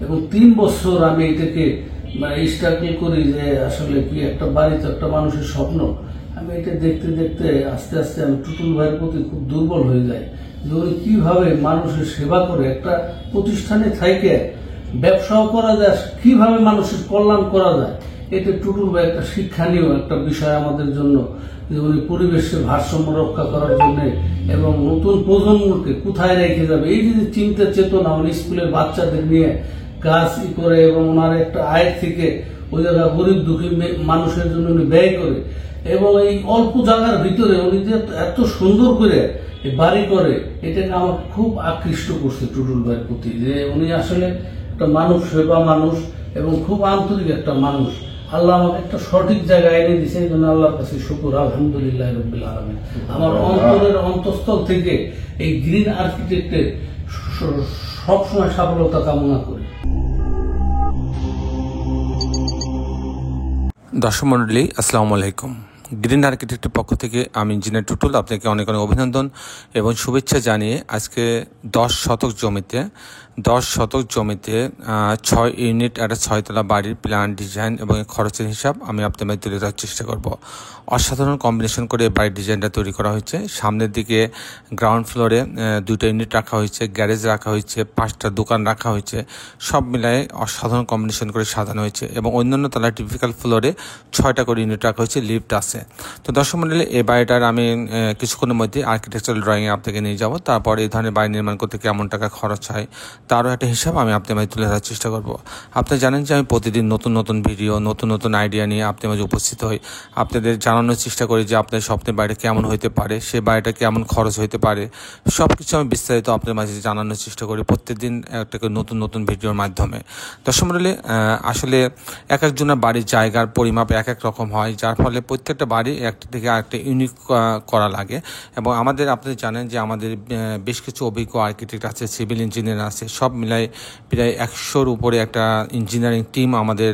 এবং 3 বছর আমি এটাকে স্ট্রাগল করি যে আসলে কি একটা বাড়ি তো একটা মানুষের স্বপ্ন। আমি এটা দেখতে দেখতে আস্তে আস্তে আমি টুটুল ভাইয়ের প্রতি খুব দুর্বল হয়ে যাই যে উনি কিভাবে মানুষের সেবা করে একটা প্রতিষ্ঠানে থেকে ব্যবসাও করা যায়, কিভাবে মানুষের কল্যাণ করা যায়। এটা টুটুল ভাই একটা শিক্ষণীয় একটা বিষয় আমাদের জন্য, যে উনি পরিবেশের ভারসাম্য রক্ষা করার জন্য এবং নতুন প্রজন্মকে কোথায় রেখে যাবে এই যে চিন্তা চেতনা, উনি স্কুলের বাচ্চাদের নিয়ে কাজ করে এবং ওনার একটা আয় থেকে ওই জায়গায় গরিব দুঃখী মানুষের জন্য উনি ব্যয় করে এবং এই অল্প জায়গার ভিতরে উনি যে এত সুন্দর করে বাড়ি করে, এটাকে আমাকে খুব আকৃষ্ট করছে টুটুল ভাইয়ের প্রতি, যে উনি আসলে একটা মানব সেবা মানুষ এবং খুব আন্তরিক একটা মানুষ। আল্লাহ আমাকে একটা সঠিক জায়গায় এনে দিয়েছে, এই জন্য আল্লাহর কাছে শুকর, আলহামদুলিল্লাহ রাব্বিল আলামিন। আমার অন্তরের অন্তঃস্থল থেকে এই গ্রিন আর্কিটেক্টের সবসময় সফলতা কামনা করি। দর্শক মণ্ডলী, আসসালামু আলাইকুম। গ্রিন আর্কিটেক্টের পক্ষ থেকে আমি ইঞ্জিনিয়ার টুটুল আপনাকে অনেক অনেক অভিনন্দন এবং শুভেচ্ছা জানিয়ে আজকে 10 শতক জমিতে 6 ইউনিট একটা 6তলা বাড়ির প্ল্যান, ডিজাইন এবং খরচের হিসাব আমি আপনাদের তুলে ধরার চেষ্টা করব। অসাধারণ কম্বিনেশন করে বাড়ির ডিজাইনটা তৈরি করা হয়েছে। সামনের দিকে গ্রাউন্ড ফ্লোরে 2টা ইউনিট রাখা হয়েছে, গ্যারেজ রাখা হয়েছে, 5টা দোকান রাখা হয়েছে, সব মিলায়ে অসাধারণ কম্বিনেশন করে সাজানো হয়েছে এবং অন্যান্য তলার টিপিক্যাল ফ্লোরে 6টা করে ইউনিট রাখা হয়েছে, লিফট আছে। তো দর্শক মণ্ডলী, এই বাড়িটার আমি কিছুক্ষণের মধ্যে আর্কিটেকচারাল ড্রয়িংয়ে আপনাকে নিয়ে যাব। তারপর এই ধরনের বাড়ি নির্মাণ করতে কেমন টাকা খরচ হয় তারও একটা হিসাব আমি আপনার মাঝে তুলে ধরার চেষ্টা করব। আপনারা জানেন যে আমি প্রতিদিন নতুন নতুন ভিডিও, নতুন নতুন আইডিয়া নিয়ে আপনার মাঝে উপস্থিত হই। আপনাদের জানানোর চেষ্টা করি যে আপনার স্বপ্নের বাড়িটা কেমন হতে পারে, সে বাড়িটা কেমন খরচ হতে পারে, সব কিছু আমি বিস্তারিত আপনার মাঝে জানানোর চেষ্টা করি প্রত্যেকদিন একটা নতুন নতুন ভিডিওর মাধ্যমে। দর্শক মণ্ডলী, আসলে এক একজনের বাড়ির জায়গার পরিমাপ এক এক রকম হয়, যার ফলে প্রত্যেকটা বাড়ি একটা থেকে আরেকটা ইউনিক করা লাগে। এবং আপনারা জানেন যে আমাদের বেশ কিছু অভিজ্ঞ আর্কিটেক্ট আছে, সিভিল ইঞ্জিনিয়ার আছে, সব মিলাই প্রায় 100-র উপরে একটা ইঞ্জিনিয়ারিং টিম আমাদের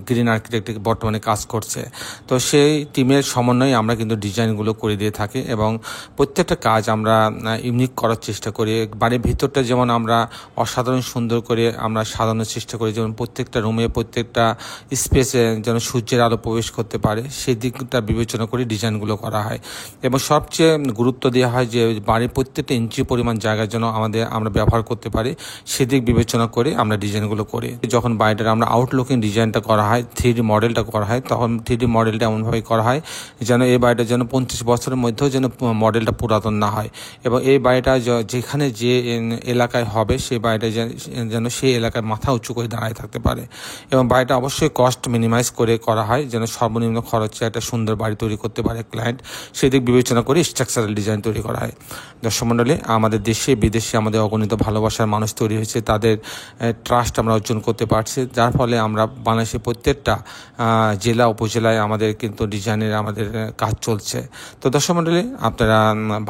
গ্রিন আর্কিটেক্টে বর্তমানে কাজ করছে। তো সেই টিমের সমন্বয়ে আমরা কিন্তু ডিজাইনগুলো করে দিয়ে থাকি এবং প্রত্যেকটা কাজ আমরা ইউনিক করার চেষ্টা করি। বাড়ির ভিতরটা যেমন আমরা অসাধারণ সুন্দর করে আমরা সাজানোর চেষ্টা করি, যেমন প্রত্যেকটা রুমে, প্রত্যেকটা স্পেসে যেন সূর্যের আলো প্রবেশ করতে পারে, সেই দিকটা বিবেচনা করে ডিজাইনগুলো করা হয়। এবং সবচেয়ে গুরুত্ব দেওয়া হয় যে বাড়ির প্রত্যেকটা ইঞ্চি পরিমাণ জায়গার জন্য আমরা ব্যবহার করতে পারি, সেদিক বিবেচনা করে আমরা ডিজাইনগুলো করি। যখন বাড়িটার আমরা আউটলুকিং ডিজাইনটা করা হয়, 3D মডেলটা করা হয়, তখন 3D মডেলটা এমনভাবে করা হয় যেন এই বাড়িটা যেন 50 বছরের মধ্যেও যেন মডেলটা পুরাতন না হয় এবং এই বাড়িটা যেখানে যে এলাকায় হবে সেই বাড়িটা যেন সেই এলাকায় মাথা উঁচু করে দাঁড়ায় থাকতে পারে। এবং বাড়িটা অবশ্যই কস্ট মিনিমাইজ করে করা হয় যেন সর্বনিম্ন খরচে একটা সুন্দর বাড়ি তৈরি করতে পারে ক্লায়েন্ট, সেদিক বিবেচনা করে স্ট্রাকচারাল ডিজাইন তৈরি করা হয়। দর্শক মণ্ডলী, আমাদের দেশে বিদেশে আমাদের অগণিত ভালোবাসার মানুষ তৈরি হয়েছে, তাদের ট্রাস্ট আমরা অর্জন করতে পারছি, যার ফলে আমরা বাংলাদেশের প্রত্যেকটা জেলা উপজেলায় আমাদের কিন্তু ডিজাইনের আমাদের কাজ চলছে। তো দর্শক মণ্ডলী, আপনারা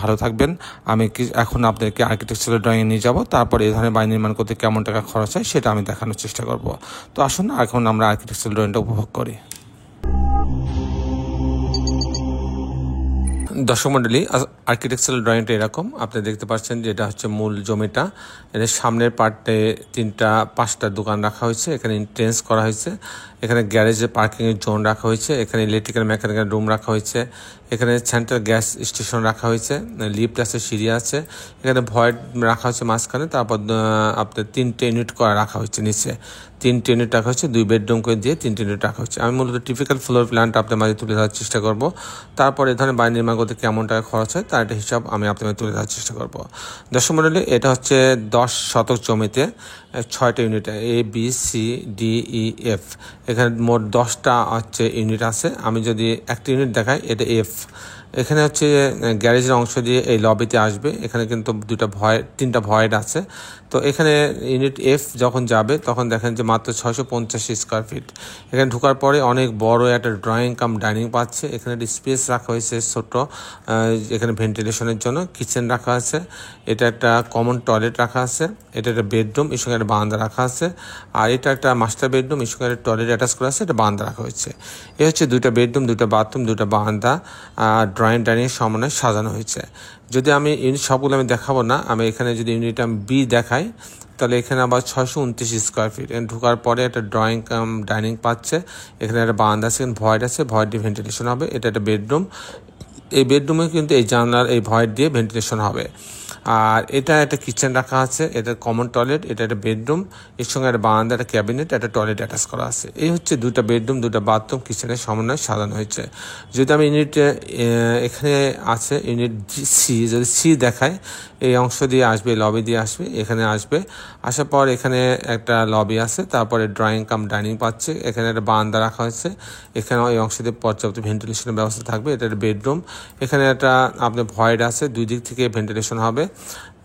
ভালো থাকবেন। আমি এখন আপনাদেরকে আর্কিটেকচারাল ড্রয়িংয়ে নিয়ে যাব, তারপরে এই ধরনের বাড়ি নির্মাণ করতে কেমন টাকা খরচ হয় সেটা আমি দেখানোর চেষ্টা করব। তো আসুন এখন আমরা আর্কিটেকচারাল ড্রয়িংটা উপভোগ করি। দর্শক মণ্ডলী, আর্কিটেকচারাল ড্রয়িংটা এরকম আপনি দেখতে পাচ্ছেন যে এটা হচ্ছে মূল জমিটা। এর সামনের পার্টে 5টা দোকান রাখা হয়েছে, এখানে এন্ট্রেন্স করা হয়েছে, এখানে গ্যারেজে পার্কিংয়ের জোন রাখা হয়েছে, এখানে ইলেকট্রিক্যাল মেকানিক্যাল রুম রাখা হয়েছে, এখানে সেন্ট্রাল গ্যাস স্টেশন রাখা হয়েছে, লিফট আছে, সিঁড়ি আছে, এখানে ভয়েড রাখা হয়েছে মাঝখানে। তারপর আপনার 3টে ইউনিট করা রাখা হয়েছে, নিচে 3টে ইউনিট রাখা হয়েছে, 2 বেডরুম করে দিয়ে 3টে ইউনিট রাখা হয়েছে। আমি মূলত টিপিক্যাল ফ্লোর প্ল্যানটা আপনার মাঝে তুলে ধরার চেষ্টা করব। তারপর এই ধরনের বাড়ি নির্মাণ করতে কেমন টাকা খরচ হয় তার একটা হিসাব আমি আপনাদের তুলে ধরার চেষ্টা করব। দর্শক মণ্ডলী, এটা হচ্ছে 10 শতক জমিতে 6টা ইউনিট, ABCDEF, এখানে মোট 10টা হচ্ছে ইউনিট আছে। আমি যদি একটা ইউনিট দেখাই, এটা F। এখানে হচ্ছে গ্যারেজের অংশ দিয়ে এই লবিতে আসবে, এখানে কিন্তু 3টা ভয়েড আছে। তো এখানে ইউনিট F যখন যাবে তখন দেখেন যে মাত্র 650 স্কোয়ার ফিট। এখানে ঢোকার পরে অনেক বড় একটা ড্রয়িং কাম ডাইনিং পাচ্ছে, এখানে একটা স্পেস রাখা হয়েছে ছোট, এখানে ভেন্টিলেশনের জন্য কিচেন রাখা আছে, এটা একটা কমন টয়লেট রাখা আছে, এটা একটা বেডরুম, এর সঙ্গে একটা বারান্দা রাখা আছে, আর এটা একটা মাস্টার বেডরুম, এর সঙ্গে একটা টয়লেট অ্যাটাচ করা আছে, এটা বারান্দা রাখা হয়েছে। এ হচ্ছে 2টা বেডরুম, 2টা বাথরুম, 2টা বারান্দা, ড্রয়িং ডাইনিং সমন্বয়ে সাজানো হয়েছে। যদি আমি ইউনিট সবগুলো আমি দেখাবো না, আমি এখানে যদি ইউনিট আমি B দেখাই, তাহলে এখানে আবার 629 স্কোয়ার ফিট। এখানে ঢোকার পরে একটা ড্রয়িং কাম ডাইনিং পাচ্ছে, এখানে একটা বারান্দা আছে, ভয়েড আছে, ভয়েড দিয়ে ভেন্টিলেশন হবে। এটা একটা বেডরুম, এই বেডরুমে কিন্তু এই জানলার এই ভয়েড দিয়ে ভেন্টিলেশন হবে। আর এটা একটা কিচেন রাখা আছে, এটা কমন টয়লেট, এটা একটা বেডরুম, এর সঙ্গে একটা বারান্দা, একটা ক্যাবিনেট, একটা টয়লেট অ্যাটাচ করা আছে। এই হচ্ছে দুটা বেডরুম, দুটা বাথরুম কিচেনের সমন্বয়ে সাজানো হয়েছে। যদি আমি ইউনিট এখানে আছে ইউনিট সি, যদি সি দেখায়, এই অংশ দিয়ে আসবে, লবি দিয়ে আসবে, এখানে আসবে, আসার পর এখানে একটা লবি আছে, তারপরে ড্রয়িং কাম ডাইনিং পাচ্ছে, এখানে একটা বারান্দা রাখা হয়েছে, এখানে এই অংশ দিয়ে পর্যাপ্ত ভেন্টিলেশনের ব্যবস্থা থাকবে। এটা একটা বেডরুম, এখানে একটা আপনার ভয়েড আছে, দুই দিক থেকে ভেন্টিলেশন হবে।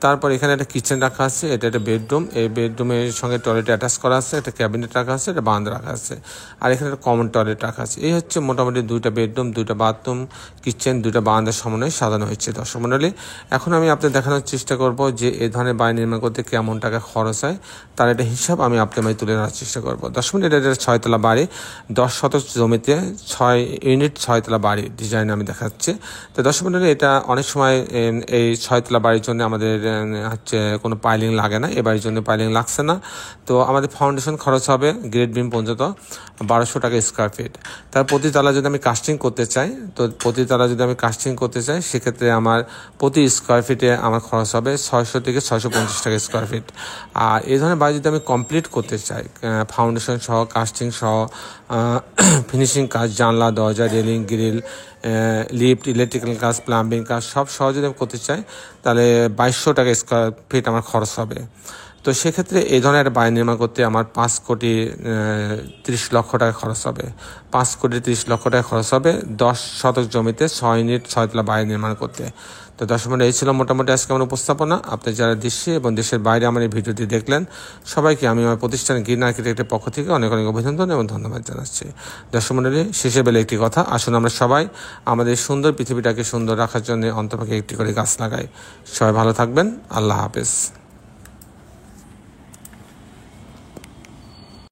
তারপর এখানে একটা কিচেন রাখা আছে, এটা একটা বেডরুম, এই বেডরুমের সঙ্গে টয়লেট অ্যাটাচ করা আছে, একটা ক্যাবিনেট রাখা আছে, একটা বারান্দা রাখা আছে, আর এখানে একটা কমন টয়লেট রাখা আছে। এই হচ্ছে মোটামুটি দুইটা বেডরুম, দুইটা বাথরুম, কিচেন, দুইটা বারান্দার সমন্বয়ে সাজানো হয়েছে। দর্শক মণ্ডলী, এখন আমি আপনাদের দেখানোর চেষ্টা করব যে এই ধরনের বাড়ি নির্মাণ করতে কেমন টাকা খরচ হয়, তার একটা হিসাব আমি আপনাদের মাঝে তুলে ধরার চেষ্টা করব। দর্শক মণ্ডলী, এটা 6তলা বাড়ি, 10 শতক জমিতে 6 ইউনিট 6তলা বাড়ি ডিজাইন আমি দেখাচ্ছি। তো দর্শক মণ্ডলী, এটা অনেক সময় এই 6তলা বাড়ির জন্য আমাদের হচ্ছে কোনো পাইলিং লাগে না, এ বাড়ির জন্য পাইলিং লাগছে না। তো আমাদের ফাউন্ডেশন খরচ হবে গ্রেড বিম পর্যন্ত 1200 টাকা স্কোয়ার ফিট। তার প্রতিতলা যদি আমি কাস্টিং করতে চাই, তো প্রতিতলা যদি আমি কাস্টিং করতে চাই, সেক্ষেত্রে আমার প্রতি স্কোয়ার ফিটে আমার খরচ হবে 600 থেকে 650 টাকা স্কোয়ার ফিট। আর এই ধরনের বাড়ি যদি আমি কমপ্লিট করতে চাই, ফাউন্ডেশন সহ, কাস্টিং সহ, ফিনিশিং কাজ, জানলা, দরজা, রেলিং, গ্রিল, লিফট, ইলেকট্রিক্যাল কাজ, প্লাম্বিং কাজ সব সহ যদি আমি করতে চাই, তাহলে 2200 টাকা স্কোয়ার ফিট আমার খরচ হবে। তো সেক্ষেত্রে এই ধরনের একটা বাড়ি নির্মাণ করতে আমার 5 কোটি 30 লক্ষ টাকা খরচ হবে। 5 কোটি 30 লক্ষ টাকা খরচ হবে 10 শতক জমিতে 6 ইউনিট 6তলা বাড়ি নির্মাণ করতে। তো দর্শক মণ্ডলী, এই ছিল মোটামুটি আজকে আমার উপস্থাপনা। আপনি যারা দেশে এবং দেশের বাইরে আমার এই ভিডিওটি দেখলেন, সবাইকে আমি আমার প্রতিষ্ঠান গ্রিন আর্কিটেক্টের পক্ষ থেকে অনেক অনেক অভিনন্দন এবং ধন্যবাদ জানাচ্ছি। দর্শক মণ্ডলী, শেষে বেলে একটি কথা, আসুন আমরা সবাই আমাদের সুন্দর পৃথিবীটাকে সুন্দর রাখার জন্য অন্তপক্ষে একটি করে গাছ লাগাই। সবাই ভালো থাকবেন, আল্লাহ হাফেজ।